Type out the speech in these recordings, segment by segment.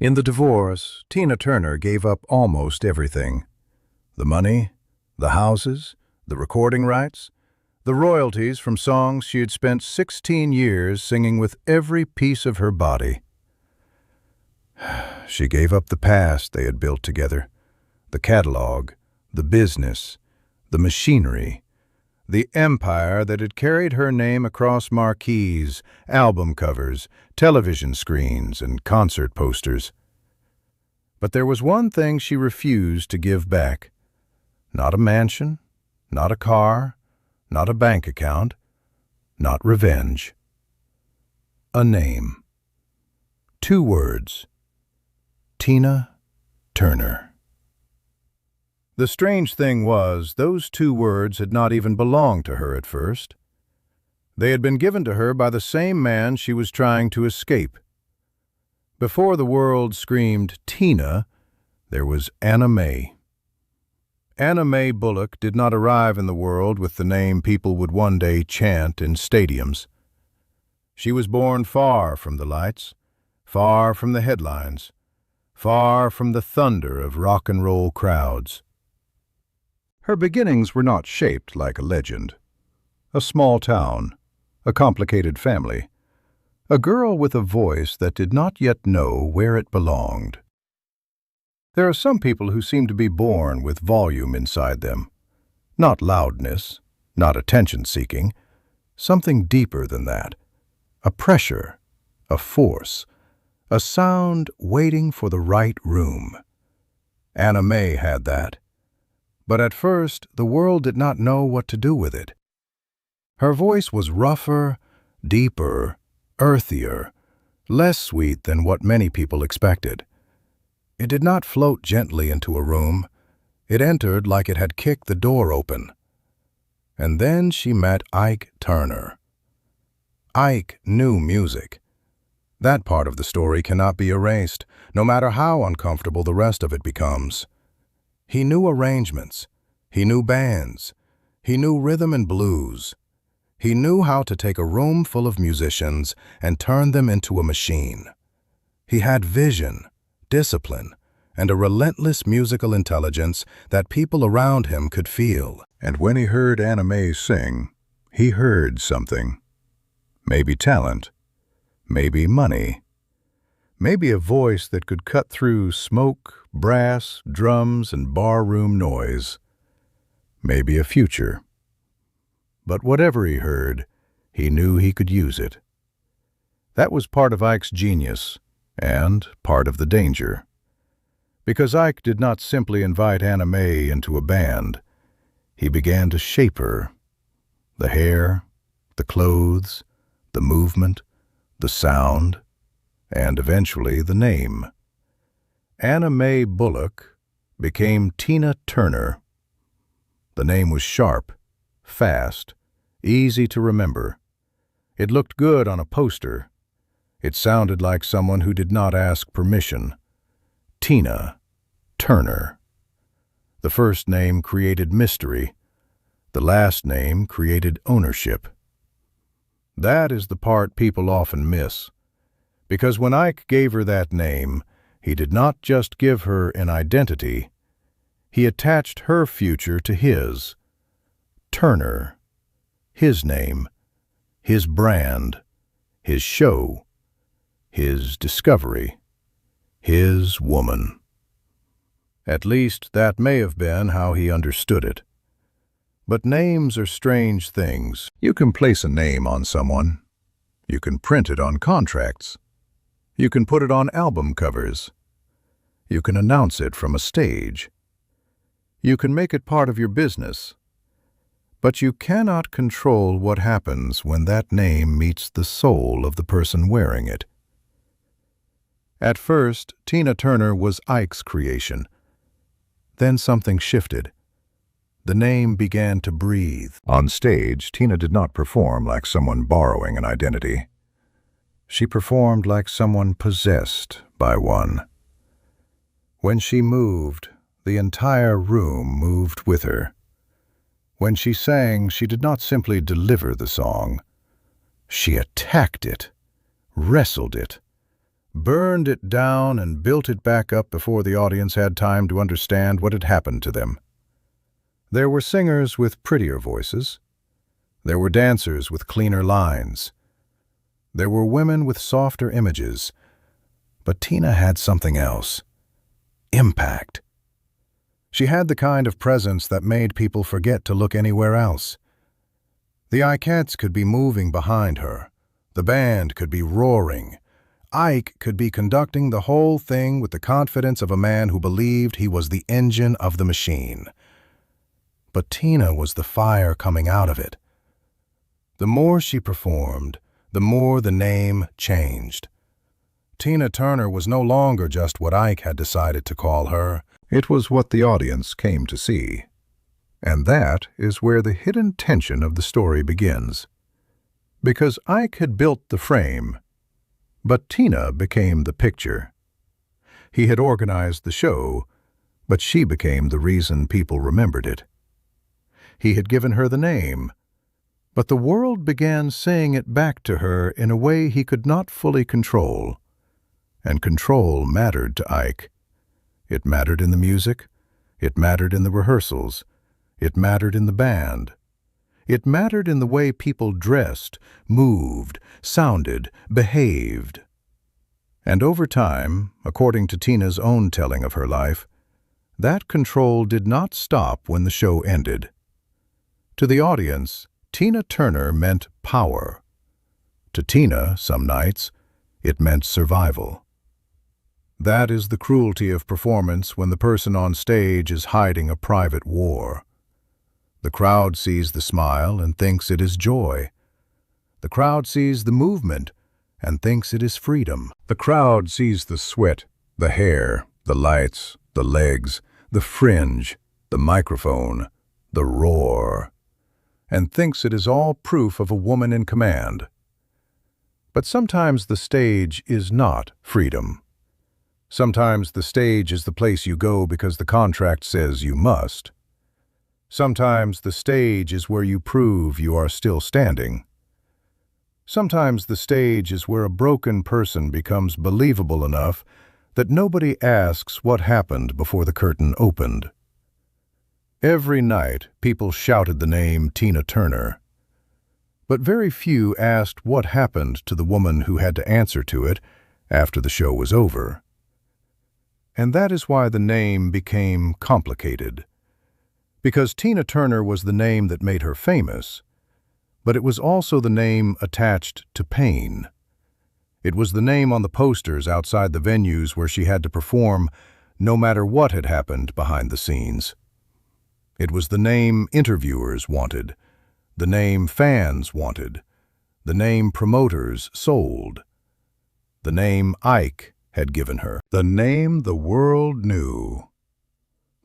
In the divorce, Tina Turner gave up almost everything. The money, the houses, the recording rights, the royalties from songs she had spent 16 years singing with every piece of her body. She gave up the past they had built together, the catalog, the business, the machinery, the empire that had carried her name across marquees, album covers, television screens, and concert posters. But there was one thing she refused to give back. Not a mansion, not a car, not a bank account, not revenge. A name. 2 words. Tina Turner. The strange thing was, those 2 words had not even belonged to her at first. They had been given to her by the same man she was trying to escape. Before the world screamed Tina, there was Anna Mae. Anna Mae Bullock did not arrive in the world with the name people would one day chant in stadiums. She was born far from the lights, far from the headlines, far from the thunder of rock and roll crowds. Her beginnings were not shaped like a legend. A small town, a complicated family, a girl with a voice that did not yet know where it belonged. There are some people who seem to be born with volume inside them. Not loudness, not attention-seeking, something deeper than that. A pressure, a force, a sound waiting for the right room. Anna Mae had that. But at first, the world did not know what to do with it. Her voice was rougher, deeper, earthier, less sweet than what many people expected. It did not float gently into a room. It entered like it had kicked the door open. And then she met Ike Turner. Ike knew music. That part of the story cannot be erased, no matter how uncomfortable the rest of it becomes. He knew arrangements. He knew bands. He knew rhythm and blues. He knew how to take a room full of musicians and turn them into a machine. He had vision, discipline, and a relentless musical intelligence that people around him could feel. And when he heard Anna Mae sing, he heard something. Maybe talent. Maybe money. Maybe a voice that could cut through smoke, brass, drums, and barroom noise. Maybe a future. But whatever he heard, he knew he could use it. That was part of Ike's genius, and part of the danger. Because Ike did not simply invite Anna Mae into a band. He began to shape her. The hair, the clothes, the movement, the sound, and eventually the name. Anna Mae Bullock became Tina Turner. The name was sharp, fast, easy to remember. It looked good on a poster. It sounded like someone who did not ask permission. Tina Turner. The first name created mystery. The last name created ownership. That is the part people often miss. Because when Ike gave her that name, he did not just give her an identity. He attached her future to his. Turner. His name. His brand. His show. His discovery. His woman. At least that may have been how he understood it. But names are strange things. You can place a name on someone. You can print it on contracts. You can put it on album covers. You can announce it from a stage. You can make it part of your business. But you cannot control what happens when that name meets the soul of the person wearing it. At first, Tina Turner was Ike's creation. Then something shifted. The name began to breathe. On stage, Tina did not perform like someone borrowing an identity. She performed like someone possessed by one. When she moved, the entire room moved with her. When she sang, she did not simply deliver the song. She attacked it, wrestled it, burned it down and built it back up before the audience had time to understand what had happened to them. There were singers with prettier voices. There were dancers with cleaner lines. There were women with softer images. But Tina had something else. Impact. She had the kind of presence that made people forget to look anywhere else. The Ikettes could be moving behind her. The band could be roaring. Ike could be conducting the whole thing with the confidence of a man who believed he was the engine of the machine. But Tina was the fire coming out of it. The more she performed, the more the name changed. Tina Turner was no longer just what Ike had decided to call her. It was what the audience came to see. And that is where the hidden tension of the story begins. Because Ike had built the frame, but Tina became the picture. He had organized the show, but she became the reason people remembered it. He had given her the name, but the world began saying it back to her in a way he could not fully control. And control mattered to Ike. It mattered in the music. It mattered in the rehearsals. It mattered in the band. It mattered in the way people dressed, moved, sounded, behaved. And over time, according to Tina's own telling of her life, that control did not stop when the show ended. To the audience, Tina Turner meant power. To Tina, some nights, it meant survival. That is the cruelty of performance when the person on stage is hiding a private war. The crowd sees the smile and thinks it is joy. The crowd sees the movement and thinks it is freedom. The crowd sees the sweat, the hair, the lights, the legs, the fringe, the microphone, the roar, and thinks it is all proof of a woman in command. But sometimes the stage is not freedom. Sometimes the stage is the place you go because the contract says you must. Sometimes the stage is where you prove you are still standing. Sometimes the stage is where a broken person becomes believable enough that nobody asks what happened before the curtain opened. Every night, people shouted the name Tina Turner. But very few asked what happened to the woman who had to answer to it after the show was over. And that is why the name became complicated. Because Tina Turner was the name that made her famous, but it was also the name attached to pain. It was the name on the posters outside the venues where she had to perform no matter what had happened behind the scenes. It was the name interviewers wanted, the name fans wanted, the name promoters sold, the name Ike had given her, the name the world knew.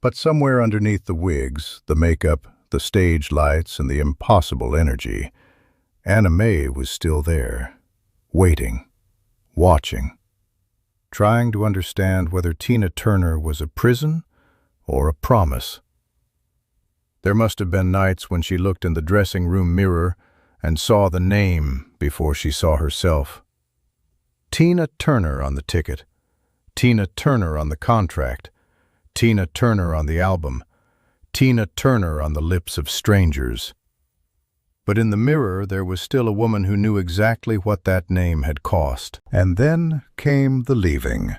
But somewhere underneath the wigs, the makeup, the stage lights, and the impossible energy, Anna Mae was still there, waiting, watching, trying to understand whether Tina Turner was a prison or a promise. There must have been nights when she looked in the dressing room mirror and saw the name before she saw herself. Tina Turner on the ticket, Tina Turner on the contract, Tina Turner on the album, Tina Turner on the lips of strangers. But in the mirror there was still a woman who knew exactly what that name had cost. And then came the leaving.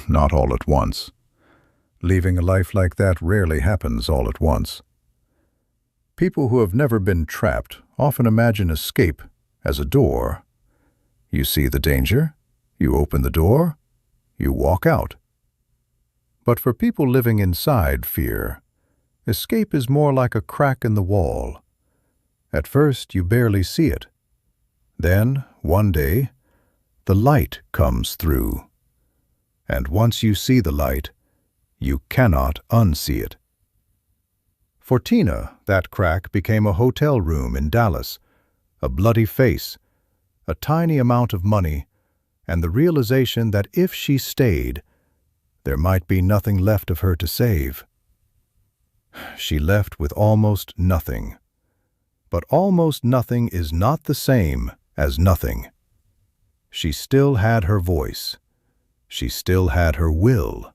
Not all at once. Leaving a life like that rarely happens all at once. People who have never been trapped often imagine escape as a door. You see the danger, you open the door, you walk out. But for people living inside fear, escape is more like a crack in the wall. At first you barely see it. Then, one day, the light comes through. And once you see the light, you cannot unsee it. For Tina, that crack became a hotel room in Dallas, a bloody face, a tiny amount of money, and the realization that if she stayed, there might be nothing left of her to save. She left with almost nothing. But almost nothing is not the same as nothing. she still had her voice, she still had her will,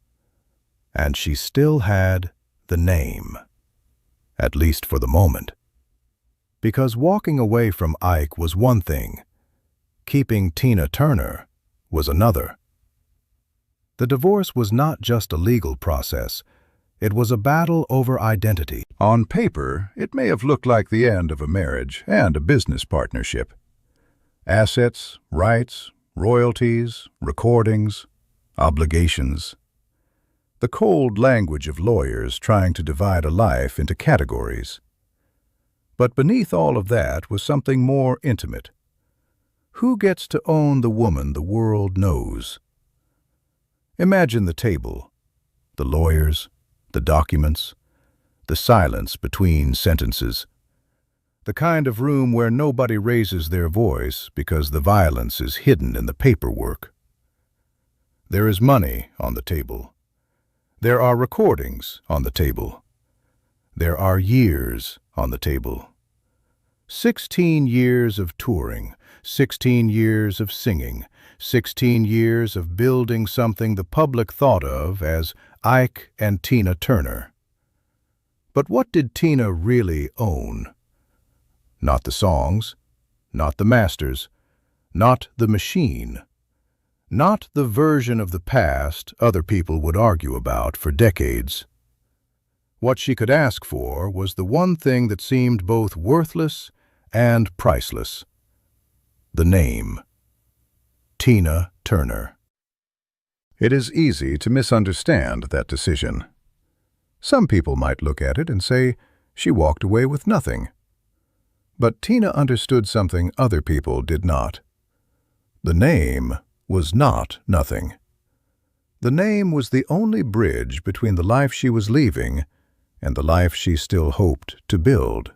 and she still had the name, at least for the moment. Because walking away from Ike was one thing, keeping Tina Turner was another. The divorce was not just a legal process, it was a battle over identity. On paper, it may have looked like the end of a marriage and a business partnership. Assets, rights, royalties, recordings, obligations. The cold language of lawyers trying to divide a life into categories. But beneath all of that was something more intimate. Who gets to own the woman the world knows? Imagine the table, the lawyers, the documents, the silence between sentences. The kind of room where nobody raises their voice because the violence is hidden in the paperwork. There is money on the table. There are recordings on the table. There are years on the table. 16 years of touring, 16 years of singing, 16 years of building something the public thought of as Ike and Tina Turner. But what did Tina really own? Not the songs, not the masters, not the machine, not the version of the past other people would argue about for decades. What she could ask for was the one thing that seemed both worthless and priceless: the name. Tina Turner. It is easy to misunderstand that decision. Some people might look at it and say she walked away with nothing. But Tina understood something other people did not. The name was not nothing. The name was the only bridge between the life she was leaving and the life she still hoped to build.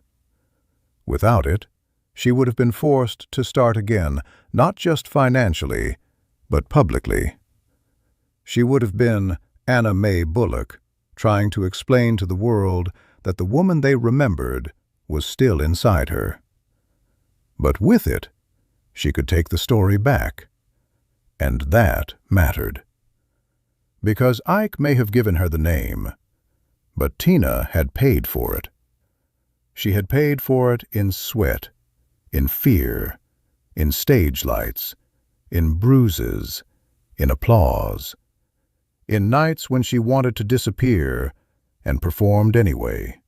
Without it, she would have been forced to start again, not just financially, but publicly. She would have been Anna Mae Bullock, trying to explain to the world that the woman they remembered was still inside her. But with it, she could take the story back. And that mattered. Because Ike may have given her the name, but Tina had paid for it. She had paid for it in sweat, in fear, in stage lights, in bruises, in applause, in nights when she wanted to disappear and performed anyway.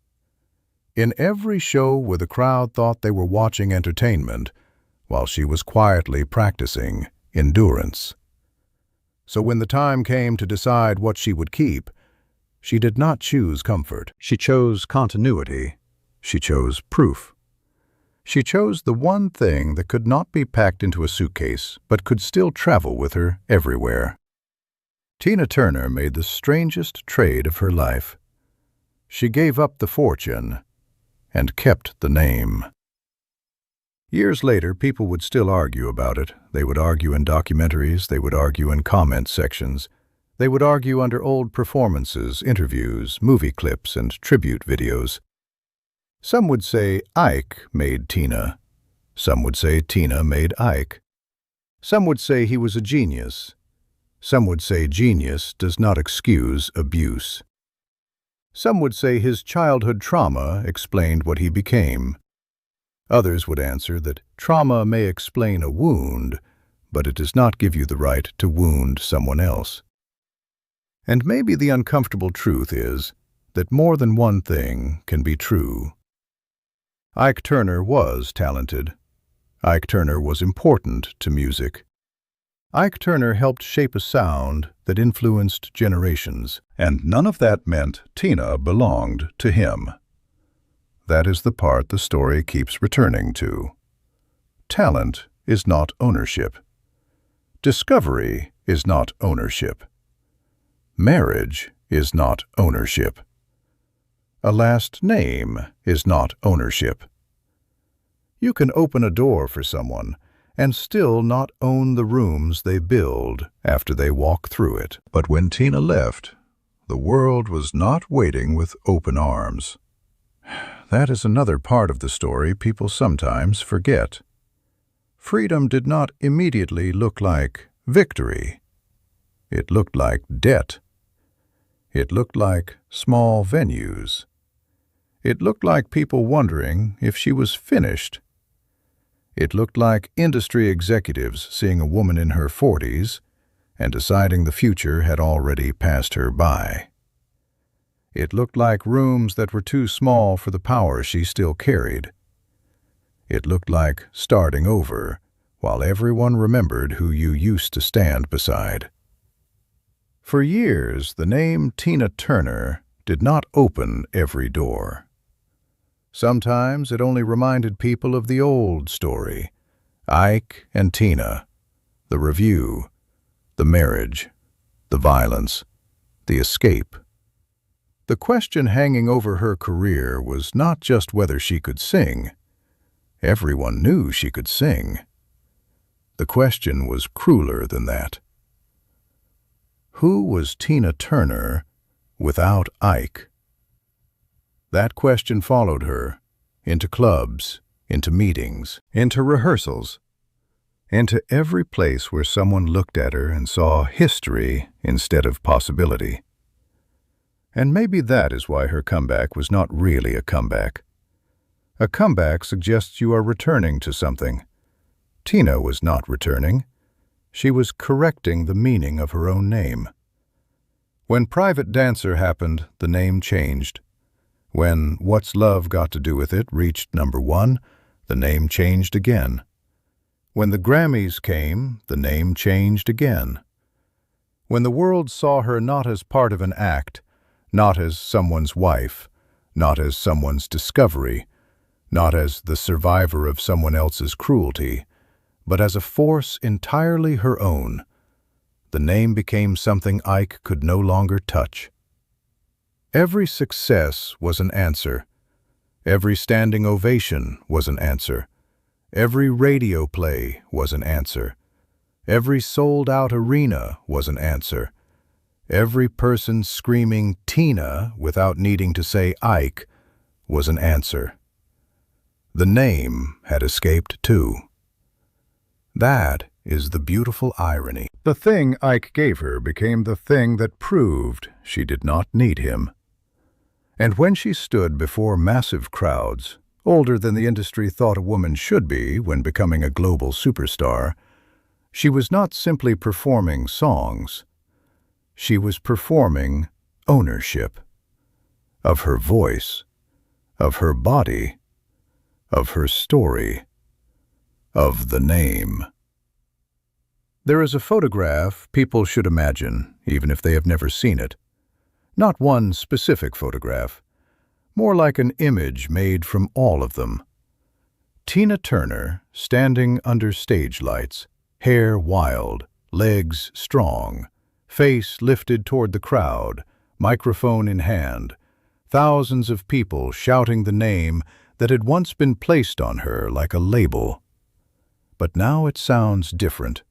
In every show where the crowd thought they were watching entertainment while she was quietly practicing endurance. So when the time came to decide what she would keep, she did not choose comfort. She chose continuity. She chose proof. She chose the one thing that could not be packed into a suitcase but could still travel with her everywhere. Tina Turner made the strangest trade of her life. She gave up the fortune and kept the name. Years later, people would still argue about it. They would argue in documentaries, they would argue in comment sections, they would argue under old performances, interviews, movie clips, and tribute videos. Some would say Ike made Tina. Some would say Tina made Ike. Some would say he was a genius. Some would say genius does not excuse abuse. Some would say his childhood trauma explained what he became. Others would answer that trauma may explain a wound, but it does not give you the right to wound someone else. And maybe the uncomfortable truth is that more than one thing can be true. Ike Turner was talented. Ike Turner was important to music. Ike Turner helped shape a sound that influenced generations, and none of that meant Tina belonged to him. That is the part the story keeps returning to. Talent is not ownership. Discovery is not ownership. Marriage is not ownership. A last name is not ownership. You can open a door for someone and still not own the rooms they build after they walk through it. But when Tina left, the world was not waiting with open arms. That is another part of the story people sometimes forget. freedom did not immediately look like victory. It looked like debt. It looked like small venues. It looked like people wondering if she was finished. It looked like industry executives seeing a woman in her 40s and deciding the future had already passed her by. It looked like rooms that were too small for the power she still carried. It looked like starting over while everyone remembered who you used to stand beside. For years, the name Tina Turner did not open every door. Sometimes it only reminded people of the old story, Ike and Tina, the review, the marriage, the violence, the escape. The question hanging over her career was not just whether she could sing. Everyone knew she could sing. The question was crueler than that. Who was Tina Turner without Ike? That question followed her into clubs, into meetings, into rehearsals, into every place where someone looked at her and saw history instead of possibility. And maybe that is why her comeback was not really a comeback. A comeback suggests you are returning to something. Tina was not returning. She was correcting the meaning of her own name. When Private Dancer happened, the name changed. When What's Love Got to Do With It reached #1, the name changed again. When the Grammys came, the name changed again. When the world saw her not as part of an act, not as someone's wife, not as someone's discovery, not as the survivor of someone else's cruelty, but as a force entirely her own, the name became something Ike could no longer touch. Every success was an answer. Every standing ovation was an answer. Every radio play was an answer. Every sold-out arena was an answer. Every person screaming Tina without needing to say Ike was an answer. The name had escaped too. That is the beautiful irony. The thing Ike gave her became the thing that proved she did not need him. And when she stood before massive crowds, older than the industry thought a woman should be when becoming a global superstar, she was not simply performing songs. She was performing ownership of her voice, of her body, of her story, of the name. There is a photograph people should imagine, even if they have never seen it. Not one specific photograph, more like an image made from all of them. Tina Turner standing under stage lights, hair wild, legs strong, face lifted toward the crowd, microphone in hand, thousands of people shouting the name that had once been placed on her like a label. But now it sounds different.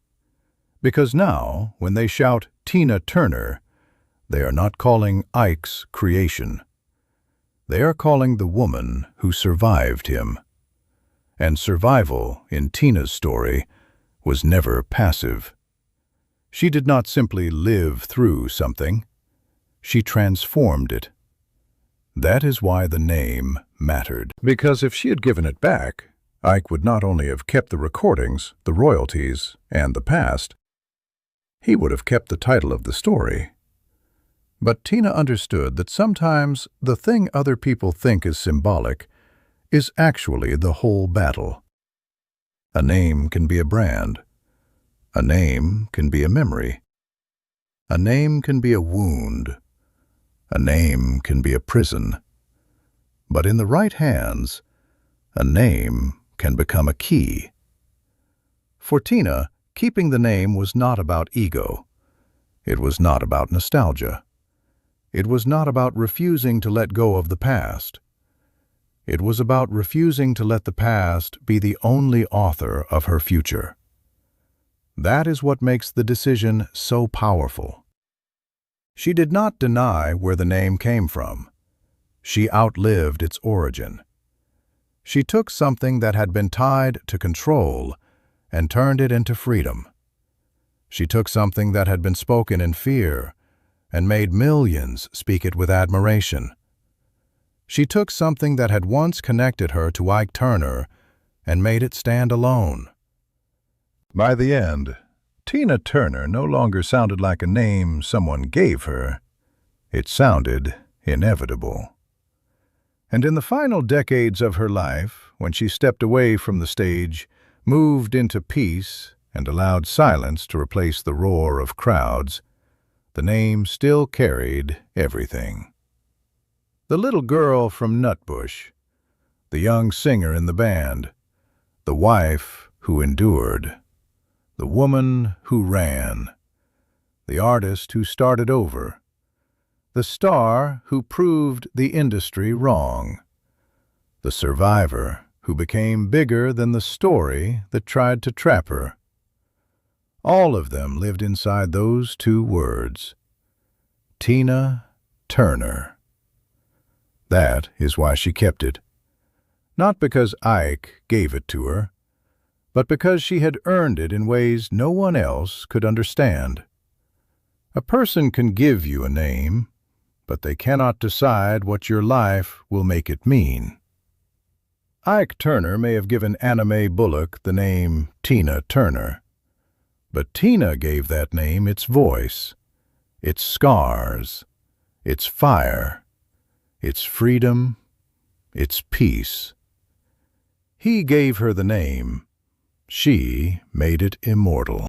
Because now, when they shout Tina Turner, they are not calling Ike's creation. They are calling the woman who survived him. And survival, in Tina's story, was never passive. She did not simply live through something. She transformed it. That is why the name mattered. Because if she had given it back, Ike would not only have kept the recordings, the royalties, and the past, he would have kept the title of the story. But Tina understood that sometimes the thing other people think is symbolic is actually the whole battle. A name can be a brand. A name can be a memory. A name can be a wound. A name can be a prison. But in the right hands, a name can become a key. For Tina, keeping the name was not about ego. It was not about nostalgia. It was not about refusing to let go of the past. It was about refusing to let the past be the only author of her future. That is what makes the decision so powerful. She did not deny where the name came from. She outlived its origin. She took something that had been tied to control and turned it into freedom. She took something that had been spoken in fear and made millions speak it with admiration. She took something that had once connected her to Ike Turner and made it stand alone. By the end, Tina Turner no longer sounded like a name someone gave her. It sounded inevitable. And in the final decades of her life, when she stepped away from the stage, moved into peace, and allowed silence to replace the roar of crowds, the name still carried everything. The little girl from Nutbush, the young singer in the band, the wife who endured, the woman who ran, the artist who started over, the star who proved the industry wrong, the survivor who became bigger than the story that tried to trap her. All of them lived inside those two words, Tina Turner. That is why she kept it. Not because Ike gave it to her, but because she had earned it in ways no one else could understand. A person can give you a name, but they cannot decide what your life will make it mean. Ike Turner may have given Anna Mae Bullock the name Tina Turner, but Tina gave that name its voice, its scars, its fire, its freedom, its peace. He gave her the name. She made it immortal.